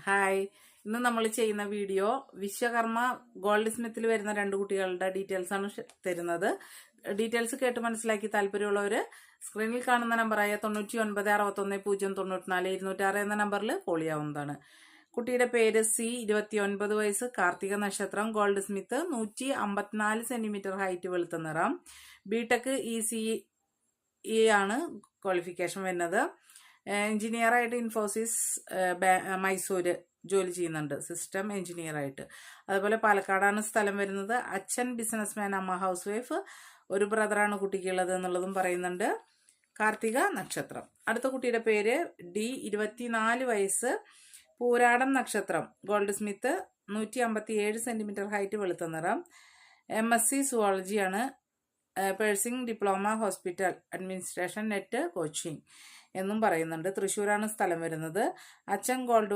Hi, ഇന്ന് നമ്മൾ ചെയ്യുന്ന വീഡിയോ വിശ്വകർമ്മ ഗോൾഡ് സ്മിത്തിൽ വരുന്ന രണ്ട് കുട്ടികളുടെ ഡീറ്റെയിൽസ് ആണ് തരുന്നത്. ഡീറ്റെയിൽസ് കേട്ട് മനസ്സിലാക്കി താല്പര്യമുള്ളവർ സ്ക്രീനിൽ കാണുന്ന നമ്പറായ 99610904 എന്ന നമ്പറിൽ കോൾ ചെയ്യാവുന്നതാണ്. കുട്ടിയുടെ പേര് സി, 29 വയസ്സ്, കാർത്തിക നക്ഷത്രം, ഗോൾഡ് സ്മിത്ത്, 154 സെന്റിമീറ്റർ ഹൈറ്റ്, വെളുത്ത നിറം, ബിടെക് ECE ആണ് ക്വാളിഫിക്കേഷൻ വരുന്നത്. എഞ്ചിനീയറായിട്ട് ഇൻഫോസിസ് മൈസൂര് ജോലി ചെയ്യുന്നുണ്ട്, സിസ്റ്റം എഞ്ചിനീയറായിട്ട്. അതുപോലെ പാലക്കാടാണ് സ്ഥലം വരുന്നത്. അച്ഛൻ ബിസിനസ്മാൻ, അമ്മ ഹൗസ് വൈഫ്, ഒരു ബ്രദറാണ് കുട്ടിക്കുള്ളത് എന്നുള്ളതും പറയുന്നുണ്ട്. കാർത്തിക നക്ഷത്രം. അടുത്ത കുട്ടിയുടെ പേര് ഡി, 24 വയസ്സ്, പൂരാടം നക്ഷത്രം, ഗോൾഡ് സ്മിത്ത്, 157 സെന്റിമീറ്റർ ഹൈറ്റ്, വെളുത്ത നിറം, MSc സുവോളജിയാണ്, പേഴ്സിംഗ് diploma, hospital administration, net coaching എന്നും പറയുന്നുണ്ട്. തൃശ്ശൂരാണ് സ്ഥലം വരുന്നത്. അച്ഛൻ ഗോൾഡ്